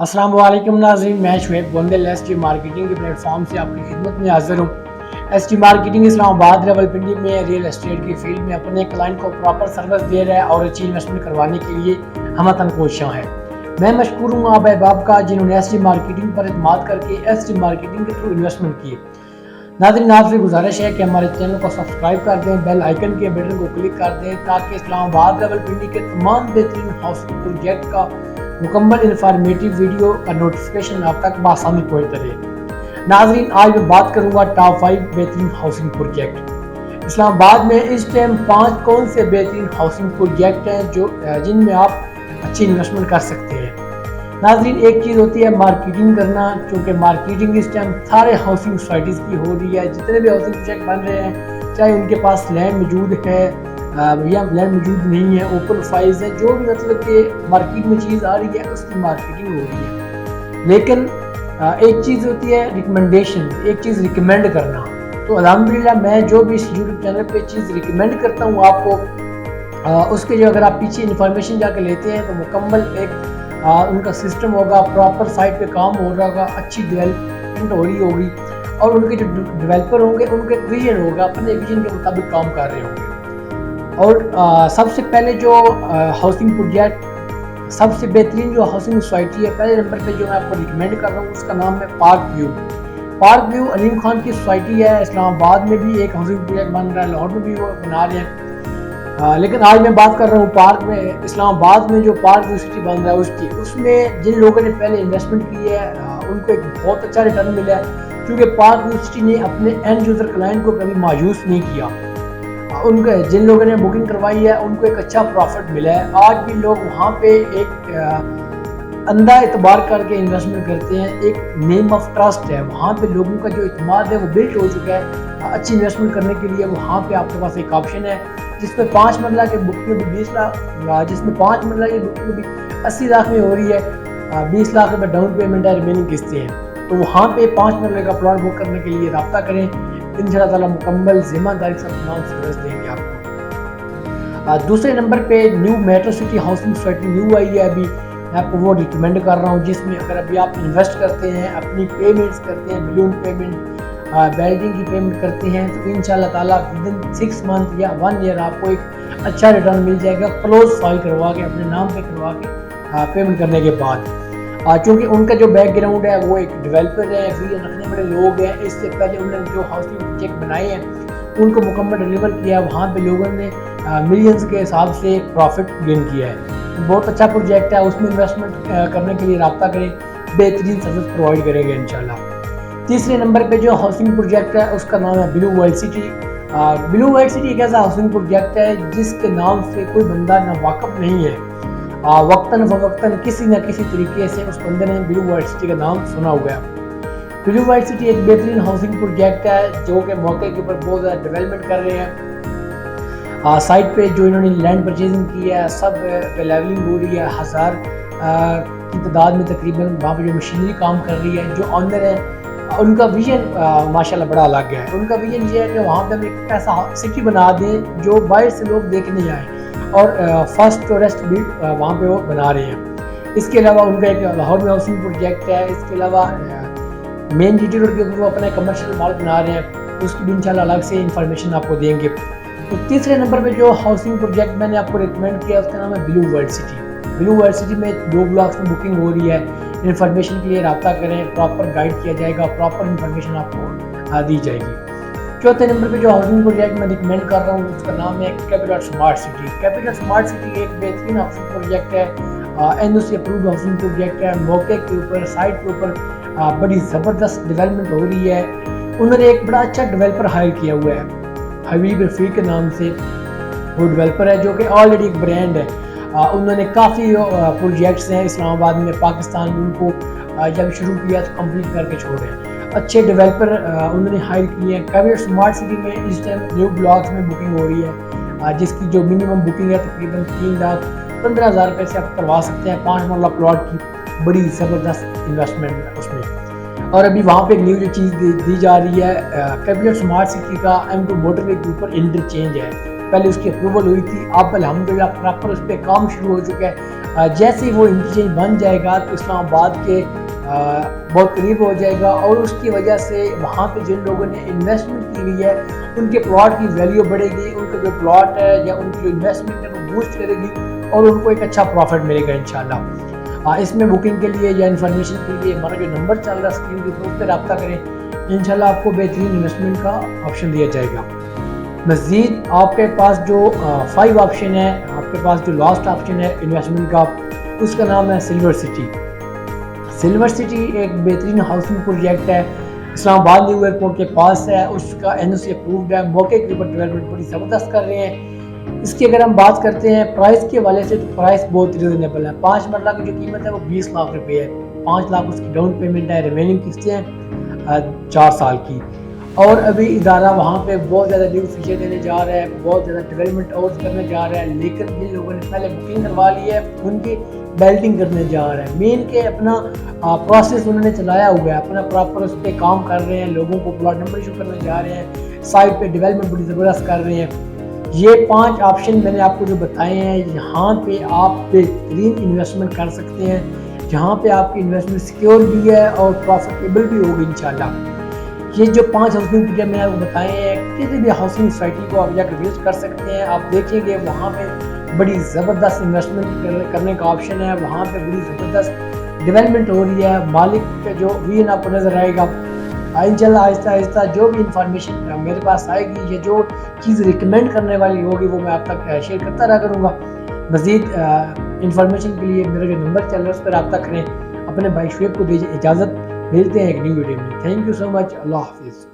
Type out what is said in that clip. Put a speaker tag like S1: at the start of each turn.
S1: अस्सलाम वालेकुम नाज़रीन, मैं शुएब गोंदल एसटी मार्केटिंग के प्लेटफॉर्म से आपकी खिदमत में हाजिर हूँ। एसटी मार्केटिंग इस्लामाबाद रावलपिंडी में रियल एस्टेट की फील्ड में अपने क्लाइंट को प्रॉपर सर्विस दे रहा है और अच्छी इन्वेस्टमेंट करवाने के लिए हमतन कोशिशां है। मैं मशकूर हूँ आप अहबाब का जिन्होंने एसटी मार्केटिंग पर इत्माद करके एसटी मार्केटिंग के थ्रू इन्वेस्टमेंट किए। नाज़रीन, आपसे गुजारिश है कि हमारे चैनल को सब्सक्राइब कर दें, बेल आइकन के बटन को क्लिक कर दें ताकि इस्लामाबाद रावलपिंडी के तमाम बेहतरीन हाउसिंग प्रोजेक्ट का मुकम्मल इंफॉर्मेटिव वीडियो का नोटिफिकेशन आप तक बआसानी पहुँचता रहे। नाज़रीन, आज मैं बात करूँगा टॉप 5 बेहतरीन हाउसिंग प्रोजेक्ट। इस्लामाबाद में इस टाइम 5 कौन से बेहतरीन हाउसिंग प्रोजेक्ट हैं जो जिनमें आप अच्छी इन्वेस्टमेंट कर सकते हैं। नाज़रीन, एक चीज़ होती है मार्केटिंग करना, क्योंकि मार्केटिंग इस टाइम सारे हाउसिंग सोसाइटीज़ की हो रही है। जितने भी हाउसिंग प्रोजेक्ट बन रहे हैं, चाहे उनके पास लैंड मौजूद है या लैंड मौजूद नहीं है, ओपन फाइल्स है, जो भी मतलब कि मार्केट में चीज़ आ रही है उसकी मार्केटिंग हो रही है। लेकिन एक चीज़ होती है रिकमेंडेशन, एक चीज़ रिकमेंड करना। तो अल्हम्दुलिल्लाह मैं जो भी इस यूट्यूब चैनल पे चीज़ रिकमेंड करता हूँ आपको, उसके जो अगर आप पीछे इन्फॉर्मेशन जाके लेते हैं तो मुकम्मल एक उनका सिस्टम होगा, प्रॉपर साइट पे काम हो रहा होगा, अच्छी डेवलपमेंट हो रही होगी और उनके जो डेवलपर होंगे उनका एक विजन होगा, अपने विजन के मुताबिक काम कर रहे होंगे। और सबसे पहले जो हाउसिंग प्रोजेक्ट, सबसे बेहतरीन जो हाउसिंग सोसाइटी है, पहले नंबर पे जो मैं आपको रिकमेंड कर रहा हूँ उसका नाम है park view. Park view Aleem Khan की सोसाइटी है। इस्लामाबाद में भी एक हाउसिंग प्रोजेक्ट बन रहा है, लाहौर में भी वो बना रहे हैं। लेकिन आज मैं बात कर रहा हूँ पार्क में, इस्लामाबाद में जो पार्क व्यू सिटी बन रहा है उसकी, उसमें जिन लोगों ने पहले इन्वेस्टमेंट की है उनको एक बहुत अच्छा रिटर्न मिला है, क्योंकि पार्क व्यू सिटी ने अपने एंड यूज़र क्लाइंट को कभी मायूस नहीं किया। उनके जिन लोगों ने बुकिंग करवाई है उनको एक अच्छा प्रॉफिट मिला है। आज भी लोग वहाँ पे एक अंधा एतबार करके इन्वेस्टमेंट करते हैं, एक नेम ऑफ ट्रस्ट है वहाँ पे, लोगों का जो इत्मीनान है वो बिल्ड हो चुका है। अच्छी इन्वेस्टमेंट करने के लिए वहाँ पे आपके पास एक ऑप्शन है जिसमें 5 मरला के बुकिंग भी 20 लाख, जिसमें 5 मरला की बुकिंग भी 80 लाख में हो रही है, 20 लाख रुपये डाउन पेमेंट है, रिमेनिंग किस्तें हैं। तो वहाँ पे 5 मरले का प्लॉट बुक करने के लिए रब्ता करें, इंशाअल्लाह ताला मुकम्मल ज़िम्मेदारी से तमाम सर्विस देंगे आपको। दूसरे नंबर पे new metro city housing society new आई है, अभी मैं आपको वो रिकमेंड कर रहा हूँ, जिसमें अगर अभी आप इन्वेस्ट करते हैं, अपनी पेमेंट्स करते हैं, बिल्डिंग पेमेंट, बिल्डिंग की पेमेंट करते हैं, तो इंशाअल्लाह ताला विदिन 6 मंथ या 1 ईयर आपको एक अच्छा रिटर्न मिल जाएगा, क्लोज फाइल करवा के, अपने नाम पे करवा के पेमेंट करने के बाद। चूँकि उनका जो बैकग्राउंड है वो एक डेवलपर है, विजन रखने वाले लोग हैं। इससे पहले उन्होंने जो हाउसिंग प्रोजेक्ट बनाए हैं उनको मुकम्मल डिलीवर किया है, वहाँ पे लोगों ने मिलियंस के हिसाब से प्रॉफिट गेन किया है। तो बहुत अच्छा प्रोजेक्ट है, उसमें इन्वेस्टमेंट करने के लिए रब्ता करें, बेहतरीन सर्विस प्रोवाइड करेंगे इंशाल्लाह। तीसरे नंबर पे जो हाउसिंग प्रोजेक्ट है उसका नाम है blue world city. Blue world city एक ऐसा हाउसिंग प्रोजेक्ट है जिसके नाम से कोई बंदा ना वाकफ नहीं है, वक्तन फ़वक्तन किसी न किसी तरीके से उस बंदे ने ब्लू वर्ल्ड सिटी का नाम सुना हुआ है। ब्लू वर्ल्ड सिटी एक बेहतरीन हाउसिंग प्रोजेक्ट है जो कि मौके के ऊपर बहुत ज़्यादा डेवलपमेंट कर रहे हैं। साइट पे जो इन्होंने लैंड परचेजिंग की है सब पे लेवलिंग हो रही है, 1000 की तादाद में तकरीबन वहाँ पे जो मशीनरी काम कर रही है। जो ऑनर है उनका विजन माशाल्लाह बड़ा अलग है। उनका विजन ये है कि वहाँ पे हम एक ऐसा सिटी बना दें जो बाहर से लोग देखने आए और फर्स्ट टूरिस्ट भी वहाँ पे वो बना रहे हैं। इसके अलावा उनका एक लाहौर में हाउसिंग प्रोजेक्ट है। इसके अलावा मेन जीटी रोड के ऊपर वो अपना कमर्शियल मॉल बना रहे हैं, उसकी भी इंशाल्लाह अलग से इंफॉर्मेशन आपको देंगे। तो तीसरे नंबर पे जो हाउसिंग प्रोजेक्ट मैंने आपको रिकमेंड किया उसका नाम है blue world city. Blue world city में 2 ब्लॉक्स में बुकिंग हो रही है। इन्फॉर्मेशन के लिए रब्ता करें, प्रॉपर गाइड किया जाएगा, प्रॉपर इन्फॉर्मेशन आपको दी जाएगी। चौथे नंबर पे जो हाउसिंग प्रोजेक्ट मैं रिकमेंड कर रहा हूँ उसका नाम है capital smart city. Capital smart city एक बेहतरीन हाउसिंग प्रोजेक्ट है, एनओसी अप्रूव्ड हाउसिंग प्रोजेक्ट है। मौके के ऊपर, साइट के ऊपर बड़ी ज़बरदस्त डेवलपमेंट हो रही है। उन्होंने एक बड़ा अच्छा डेवलपर हायर किया हुआ है, हबीब रफ़ीक के नाम से वो डेवलपर है, जो कि ऑलरेडी एक ब्रांड है। उन्होंने काफ़ी प्रोजेक्ट्स हैं इस्लामाबाद में, पाकिस्तान में, उनको जब शुरू किया तो कंप्लीट करके छोड़े। अच्छे डेवलपर उन्होंने हायर किए हैं। कैपिटल स्मार्ट सिटी में इस टाइम न्यू ब्लॉक्स में बुकिंग हो रही है, जिसकी जो मिनिमम बुकिंग है तकरीबन 3,15,000 रुपये से आप करवा सकते हैं। 5 मरला प्लॉट की बड़ी ज़बरदस्त इन्वेस्टमेंट उसमें। और अभी वहाँ पे एक न्यू जो चीज़ दी जा रही है, कैपिटल स्मार्ट सिटी का M2 मोटरवे के ऊपर इंटरचेंज है। पहले उसकी अप्रूवल हुई थी, अब अल्हम्दुलिल्लाह प्रॉपर उस पर काम शुरू हो चुका है। जैसे ही वो इंटरचेंज बन जाएगा तो इस्लामाबाद के बहुत करीब हो जाएगा और उसकी वजह से वहाँ पे जिन लोगों ने इन्वेस्टमेंट की हुई है उनके प्लॉट की वैल्यू बढ़ेगी, उनका जो प्लॉट है या उनकी जो इन्वेस्टमेंट है वो बूस्ट करेगी और उनको एक अच्छा प्रॉफिट मिलेगा इंशाल्लाह। इसमें बुकिंग के लिए या इन्फॉर्मेशन के लिए हमारा जो नंबर चल रहा है स्क्रीन के ऊपर उस पर रब्ता करें, इंशाल्लाह आपको बेहतरीन इन्वेस्टमेंट का ऑप्शन दिया जाएगा। मज़ीद आपके पास जो 5 ऑप्शन है, आपके पास जो लास्ट ऑप्शन है इन्वेस्टमेंट का, उसका नाम है सिल्वर सिटी। सिल्वर सिटी एक बेहतरीन हाउसिंग प्रोजेक्ट है, इस्लामाबाद न्यू एयरपोर्ट के पास है, उसका NOC अप्रूव्ड है, मौके के ऊपर डेवलपमेंट बड़ी ज़बरदस्त कर रहे हैं। इसकी अगर हम बात करते हैं प्राइस के हवाले से तो प्राइस बहुत रिजनेबल है। 5 मरला की जो कीमत है वो 20 लाख रुपए है। 5 लाख उसकी डाउन पेमेंट है, रिमेनिंग किस्तें हैं 4 साल की। और अभी इदारा वहाँ पे बहुत ज़्यादा न्यू फीचर देने जा रहा है, बहुत ज़्यादा डेवलपमेंट और करने जा रहा है, लेकिन जिन लोगों ने पहले बुकिंग करवा ली है उनकी बेल्टिंग करने जा रहा है। मेन के अपना प्रोसेस उन्होंने चलाया हुआ है, अपना प्रॉपर उस पर काम कर रहे हैं, लोगों को प्लॉट नंबर इशू करने जा रहे हैं, साइट पे डेवलपमेंट बड़ी ज़बरदस्त कर रहे हैं। ये 5 ऑप्शन मैंने आपको जो बताए हैं, यहाँ पे आप बेहतरीन इन्वेस्टमेंट कर सकते हैं, जहाँ पे आपकी इन्वेस्टमेंट सिक्योर भी है और प्रॉफिटेबल भी होगी इंशाल्लाह। ये जो 5 हाउसिंग प्रोजेक्ट मैंने आपको बताए हैं, किसी भी हाउसिंग सोसाइटी को आप जाकर विजिट कर सकते हैं। आप देखेंगे वहाँ पे बड़ी ज़बरदस्त इन्वेस्टमेंट करने का ऑप्शन है, वहाँ पे बड़ी ज़बरदस्त डेवलपमेंट हो रही है। मालिक का जो विजन आपको नज़र आएगा। इंशाल्लाह आहिस्ता आहिस्ता जो भी इंफॉर्मेशन मेरे पास आएगी या जो चीज़ रिकमेंड करने वाली होगी वो मैं आप तक शेयर करता रहा करूँगा। मज़ीद इंफॉर्मेशन के लिए मेरा जो नंबर चल रहा है उस पर रब्ता करें। अपने भाई शुएब को दीजिए इजाज़त, मिलते हैं एक न्यू वीडियो में। Thank you so much. अल्लाह हाफिज़।